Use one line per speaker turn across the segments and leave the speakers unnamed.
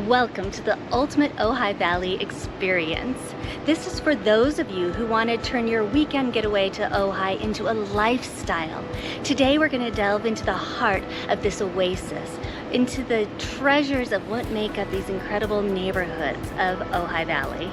Welcome to the ultimate Ojai Valley experience. This is for those of you who want to turn your weekend getaway to Ojai into a lifestyle. Today we're going to delve into the heart of this oasis, into the treasures of what make up these incredible neighborhoods of Ojai Valley.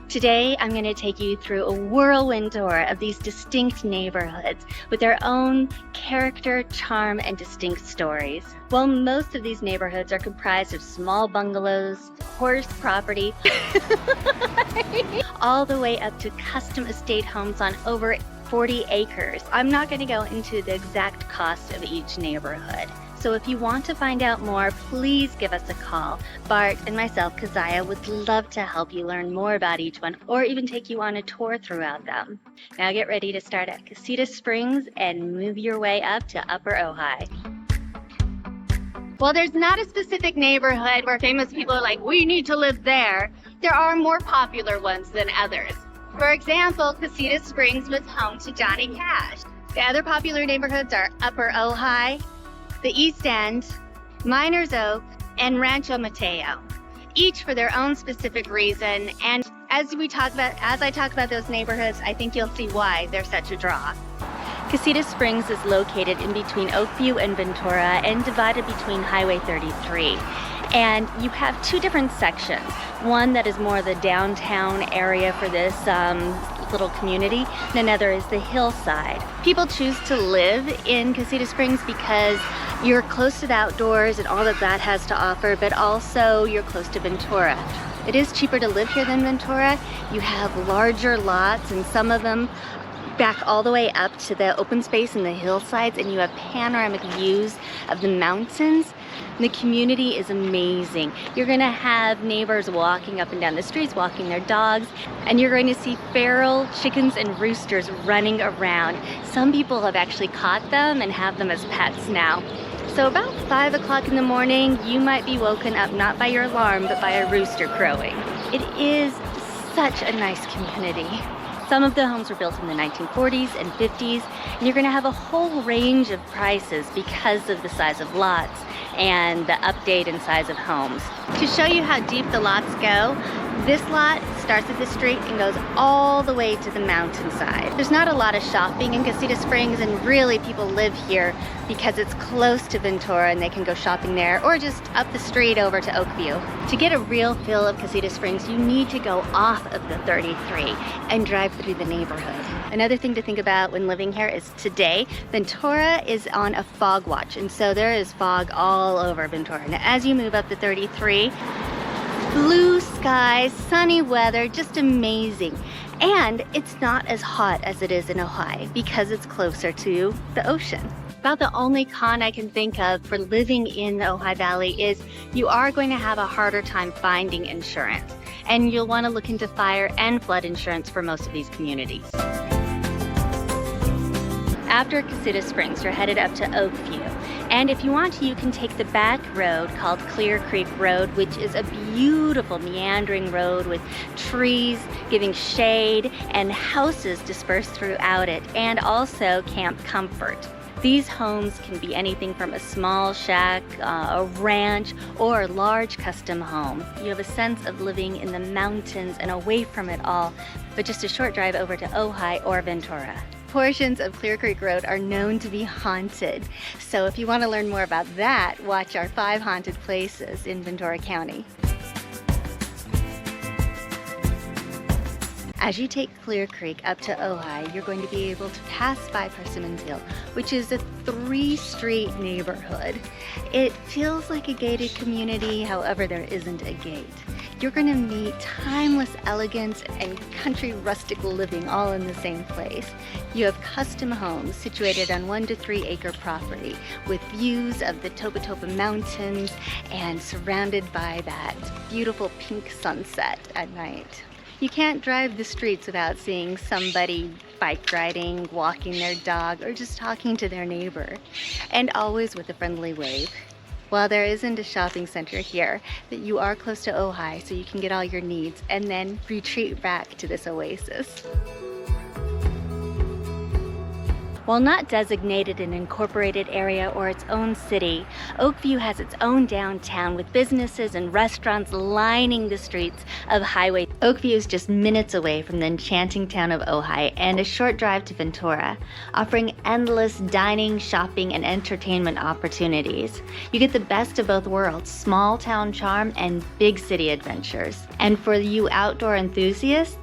Today, I'm going to take you through a whirlwind tour of these distinct neighborhoods with their own character, charm, and distinct stories. While most of these neighborhoods are comprised of small bungalows, horse property, all the way up to custom estate homes on over 40 acres. I'm not going to go into the exact cost of each neighborhood. So if you want to find out more, please give us a call. Bart and myself, Keziah, would love to help you learn more about each one or even take you on a tour throughout them. Now get ready to start at Casitas Springs and move your way up to Upper Ojai. While there's not a specific neighborhood where famous people are like, we need to live there, there are more popular ones than others. For example, Casitas Springs was home to Johnny Cash. The other popular neighborhoods are Upper Ojai, the East End, Miners Oak, and Rancho Mateo, each for their own specific reason. And as I talk about those neighborhoods, I think you'll see why they're such a draw. Casitas Springs is located in between Oakview and Ventura and divided between Highway 33. And you have two different sections. One that is more the downtown area for this little community, and another is the hillside. People choose to live in Casitas Springs because you're close to the outdoors and all that has to offer, but also you're close to Ventura. It is cheaper to live here than Ventura. You have larger lots, and some of them back all the way up to the open space in the hillsides, and you have panoramic views of the mountains. The community is amazing. You're gonna have neighbors walking up and down the streets, walking their dogs, and you're going to see feral chickens and roosters running around. Some people have actually caught them and have them as pets now. So about 5 o'clock in the morning, you might be woken up not by your alarm, but by a rooster crowing. It is such a nice community. Some of the homes were built in the 1940s and 50s, and you're gonna have a whole range of prices because of the size of lots and the update and size of homes. To show you how deep the lots go, this lot starts at the street and goes all the way to the mountainside. There's not a lot of shopping in Casitas Springs, and really people live here because it's close to Ventura and they can go shopping there or just up the street over to Oakview. To get a real feel of Casitas Springs, you need to go off of the 33 and drive through the neighborhood. Another thing to think about when living here is today, Ventura is on a fog watch, and so there is fog all over Ventura. And as you move up the 33, blue skies, sunny weather, just amazing. And it's not as hot as it is in Ojai because it's closer to the ocean. About the only con I can think of for living in the Ojai Valley is you are going to have a harder time finding insurance, and you'll want to look into fire and flood insurance for most of these communities. After Casitas Springs, you're headed up to Oakview. And if you want to, you can take the back road called Clear Creek Road, which is a beautiful meandering road with trees giving shade and houses dispersed throughout it, and also Camp Comfort. These homes can be anything from a small shack, a ranch, or a large custom home. You have a sense of living in the mountains and away from it all, but just a short drive over to Ojai or Ventura. Portions of Clear Creek Road are known to be haunted, so if you want to learn more about that, watch our 5 haunted places in Ventura County. As you take Clear Creek up to Ojai, you're going to be able to pass by Persimmons Hill, which is a 3-street neighborhood. It feels like a gated community, however there isn't a gate. You're going to meet timeless elegance and country rustic living all in the same place. You have custom homes situated on 1 to 3 acre property with views of the Topa Topa Mountains and surrounded by that beautiful pink sunset at night. You can't drive the streets without seeing somebody bike riding, walking their dog, or just talking to their neighbor, and always with a friendly wave. While there isn't a shopping center here, that you are close to Ojai, so you can get all your needs and then retreat back to this oasis. While not designated an incorporated area or its own city, Oakview has its own downtown with businesses and restaurants lining the streets of Highway. Oakview is just minutes away from the enchanting town of Ojai and a short drive to Ventura, offering endless dining, shopping, and entertainment opportunities. You get the best of both worlds, small town charm and big city adventures. And for you outdoor enthusiasts,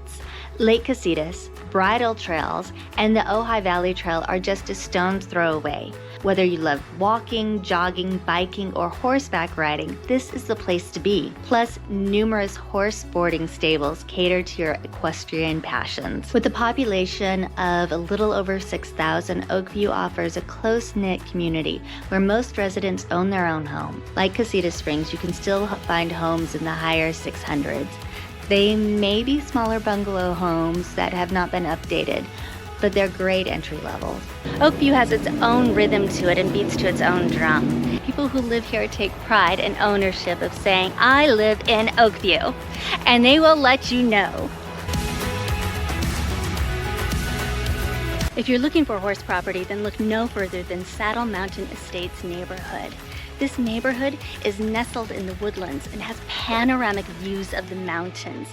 Lake Casitas, Bridle Trails, and the Ojai Valley Trail are just a stone's throw away. Whether you love walking, jogging, biking, or horseback riding, this is the place to be. Plus, numerous horse boarding stables cater to your equestrian passions. With a population of a little over 6,000, Oakview offers a close-knit community where most residents own their own home. Like Casitas Springs, you can still find homes in the higher 600s. They may be smaller bungalow homes that have not been updated, but they're great entry level. Oakview has its own rhythm to it and beats to its own drum. People who live here take pride and ownership of saying, "I live in Oakview," and they will let you know. If you're looking for horse property, then look no further than Saddle Mountain Estates neighborhood. This neighborhood is nestled in the woodlands and has panoramic views of the mountains.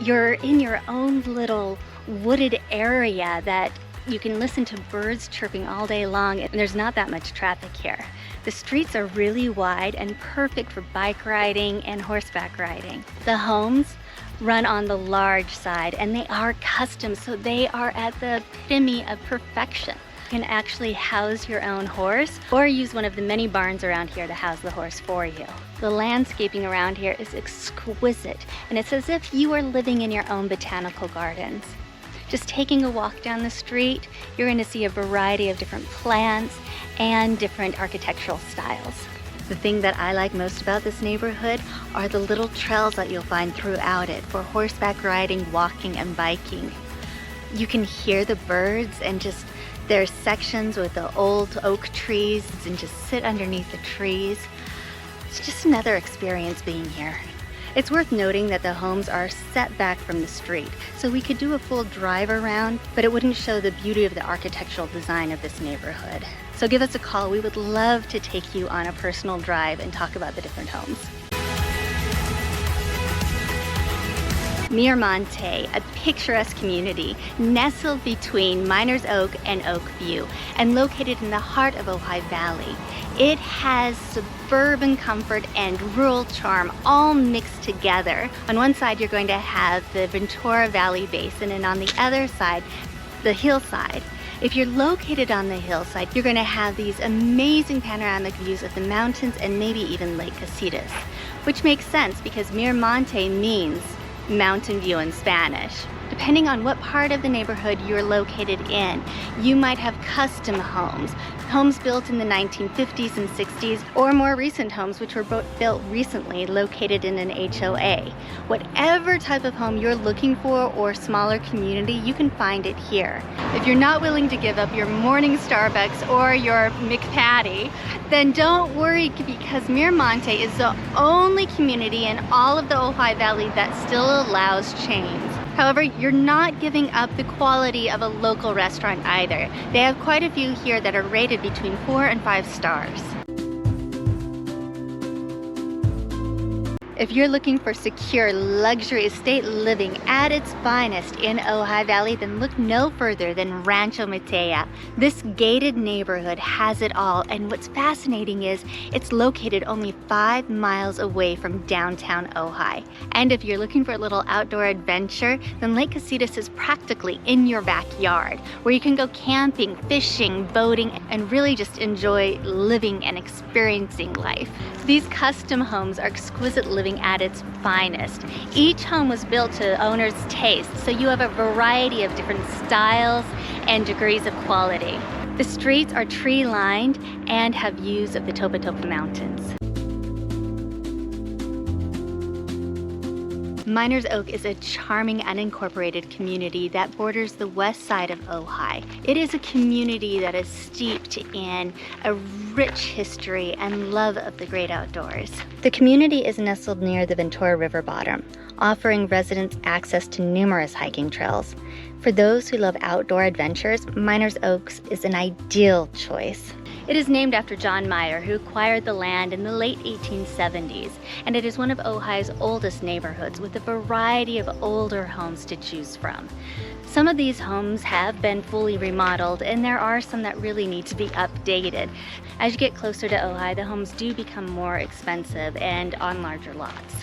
You're in your own little wooded area that you can listen to birds chirping all day long, and there's not that much traffic here. The streets are really wide and perfect for bike riding and horseback riding. The homes run on the large side and they are custom, so they are at the epitome of perfection. You can actually house your own horse or use one of the many barns around here to house the horse for you. The landscaping around here is exquisite, and it's as if you are living in your own botanical gardens. Just taking a walk down the street, you're going to see a variety of different plants and different architectural styles. The thing that I like most about this neighborhood are the little trails that you'll find throughout it for horseback riding, walking, and biking. You can hear the birds, and just there's sections with the old oak trees, and just sit underneath the trees. It's just another experience being here. It's worth noting that the homes are set back from the street, so we could do a full drive around, but it wouldn't show the beauty of the architectural design of this neighborhood. So give us a call. We would love to take you on a personal drive and talk about the different homes. Miramonte, a picturesque community nestled between Miners Oak and Oakview and located in the heart of Ojai Valley. It has suburban comfort and rural charm all mixed together. On one side, you're going to have the Ventura Valley Basin, and on the other side, the hillside. If you're located on the hillside, you're going to have these amazing panoramic views of the mountains and maybe even Lake Casitas, which makes sense because Miramonte means mountain view in Spanish. Depending on what part of the neighborhood you're located in, you might have custom homes built in the 1950s and 60s, or more recent homes which were built recently located in an HOA. Whatever type of home you're looking for or smaller community, you can find it here. If you're not willing to give up your morning Starbucks or your McPatty, then don't worry, because Miramonte is the only community in all of the Ojai Valley that still allows chains. However, you're not giving up the quality of a local restaurant either. They have quite a few here that are rated between 4 and 5 stars. If you're looking for secure luxury estate living at its finest in Ojai Valley, then look no further than Rancho Matea. This gated neighborhood has it all, and what's fascinating is it's located only 5 miles away from downtown Ojai. And if you're looking for a little outdoor adventure, then Lake Casitas is practically in your backyard, where you can go camping, fishing, boating, and really just enjoy living and experiencing life. So these custom homes are exquisite living at its finest. Each home was built to owner's taste, so you have a variety of different styles and degrees of quality. The streets are tree-lined and have views of the Topa Topa Mountains. Miners Oak is a charming unincorporated community that borders the west side of Ojai. It is a community that is steeped in a rich history and love of the great outdoors. The community is nestled near the Ventura River bottom, offering residents access to numerous hiking trails. For those who love outdoor adventures, Miners Oaks is an ideal choice. It is named after John Meyer, who acquired the land in the late 1870s, and it is one of Ojai's oldest neighborhoods with a variety of older homes to choose from. Some of these homes have been fully remodeled, and there are some that really need to be updated. As you get closer to Ojai, the homes do become more expensive and on larger lots.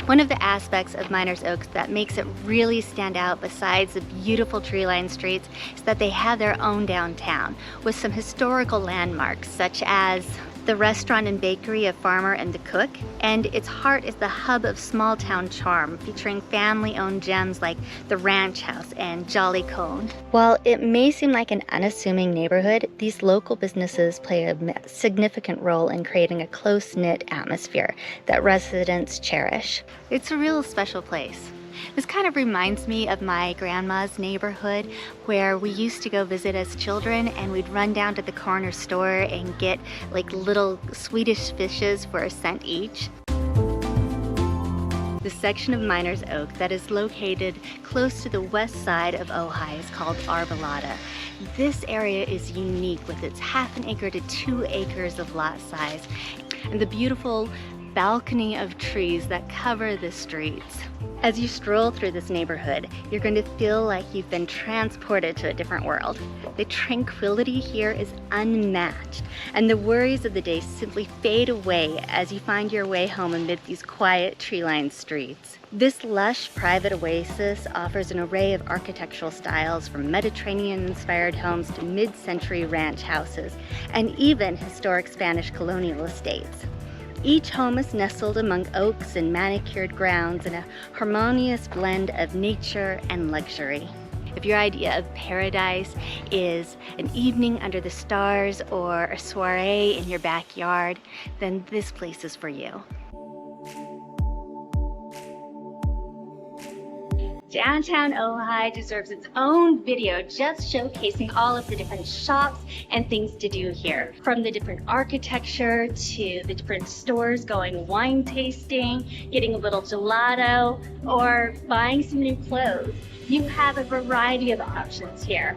One of the aspects of Miners Oaks that makes it really stand out, besides the beautiful tree-lined streets, is that they have their own downtown with some historical landmarks such as the restaurant and bakery of Farmer and the Cook, and its heart is the hub of small town charm, featuring family-owned gems like the Ranch House and Jolly Cone. While it may seem like an unassuming neighborhood, these local businesses play a significant role in creating a close-knit atmosphere that residents cherish. It's a real special place. This kind of reminds me of my grandma's neighborhood, where we used to go visit as children, and we'd run down to the corner store and get like little Swedish fishes for a cent each. The section of Miners Oak that is located close to the west side of Ojai is called Arbolada. This area is unique with its ½ acre to 2 acres of lot size and the beautiful balcony of trees that cover the streets. As you stroll through this neighborhood, you're going to feel like you've been transported to a different world. The tranquility here is unmatched, and the worries of the day simply fade away as you find your way home amid these quiet tree-lined streets. This lush private oasis offers an array of architectural styles, from Mediterranean-inspired homes to mid-century ranch houses, and even historic Spanish colonial estates. Each home is nestled among oaks and manicured grounds in a harmonious blend of nature and luxury. If your idea of paradise is an evening under the stars or a soiree in your backyard, then this place is for you. Downtown Ojai deserves its own video just showcasing all of the different shops and things to do here. From the different architecture to the different stores, going wine tasting, getting a little gelato, or buying some new clothes. You have a variety of options here.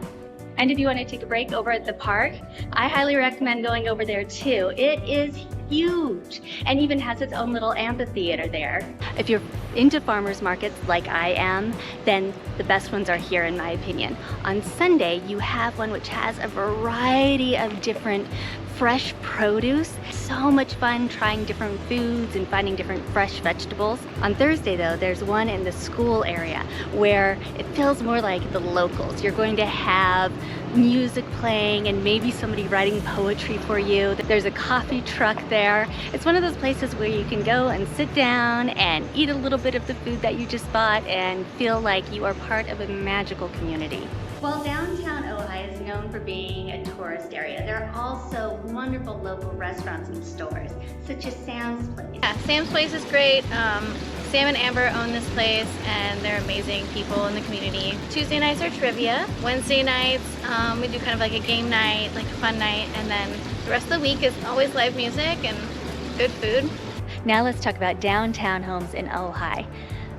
And if you want to take a break over at the park, I highly recommend going over there too. It is huge and even has its own little amphitheater there. If you're into farmers markets like I am, then the best ones are here in my opinion. On Sunday, you have one which has a variety of different fresh produce. So much fun trying different foods and finding different fresh vegetables. On Thursday though, there's one in the school area where it feels more like the locals. You're going to have music playing and maybe somebody writing poetry for you. There's a coffee truck there. It's one of those places where you can go and sit down and eat a little bit of the food that you just bought and feel like you are part of a magical community. While downtown Ojai is known for being a tourist area, there are also wonderful local restaurants and stores, such as Sam's Place.
Yeah, Sam's Place is great. Sam and Amber own this place, and they're amazing people in the community. Tuesday nights are trivia. Wednesday nights, we do kind of like a game night, like a fun night, and then the rest of the week is always live music and good food.
Now let's talk about downtown homes in Ojai.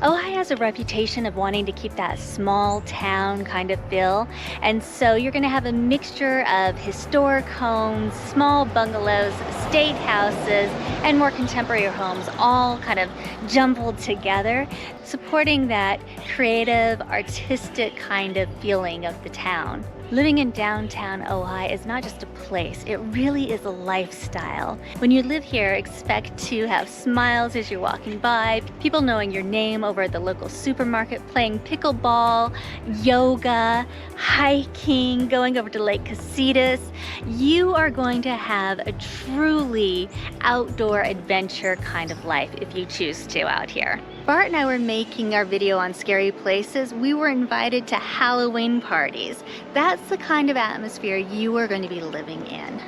Ojai has a reputation of wanting to keep that small town kind of feel, and so you're going to have a mixture of historic homes, small bungalows, state houses, and more contemporary homes, all kind of jumbled together, supporting that creative, artistic kind of feeling of the town. Living in downtown Ojai is not just a place, it really is a lifestyle. When you live here, expect to have smiles as you're walking by, people knowing your name over at the local supermarket, playing pickleball, yoga, hiking, going over to Lake Casitas. You are going to have a truly outdoor adventure kind of life if you choose to out here. Bart and I were making our video on scary places. We were invited to Halloween parties. That's the kind of atmosphere you are going to be living in.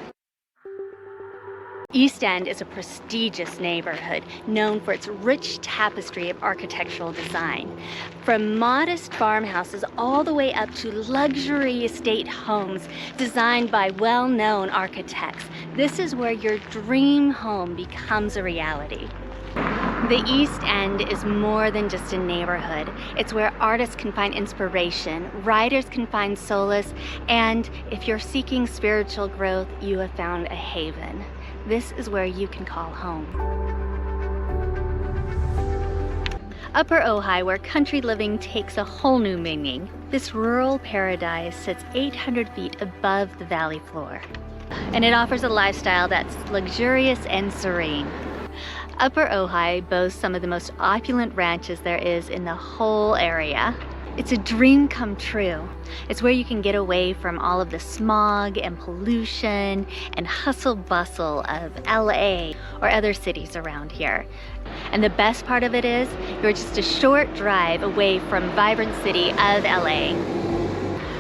East End is a prestigious neighborhood known for its rich tapestry of architectural design. From modest farmhouses all the way up to luxury estate homes designed by well-known architects, this is where your dream home becomes a reality. The East End is more than just a neighborhood. It's where artists can find inspiration, writers can find solace, and if you're seeking spiritual growth, you have found a haven. This is where you can call home. Upper Ojai, where country living takes a whole new meaning. This rural paradise sits 800 feet above the valley floor, and it offers a lifestyle that's luxurious and serene. Upper Ojai boasts some of the most opulent ranches there is in the whole area. It's a dream come true. It's where you can get away from all of the smog and pollution and hustle bustle of LA or other cities around here. And the best part of it is, you're just a short drive away from vibrant city of LA.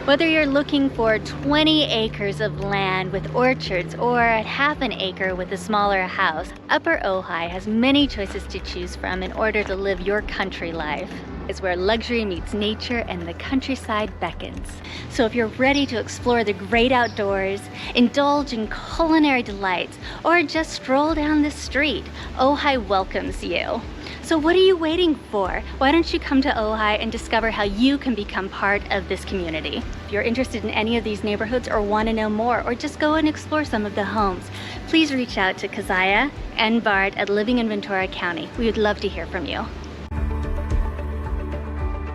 Whether you're looking for 20 acres of land with orchards or half an acre with a smaller house, Upper Ojai has many choices to choose from in order to live your country life. It's where luxury meets nature and the countryside beckons. So if you're ready to explore the great outdoors, indulge in culinary delights, or just stroll down the street, Ojai welcomes you. So what are you waiting for? Why don't you come to Ojai and discover how you can become part of this community? If you're interested in any of these neighborhoods or want to know more, or just go and explore some of the homes, please reach out to Keziah and Bart at Living in Ventura County. We would love to hear from you.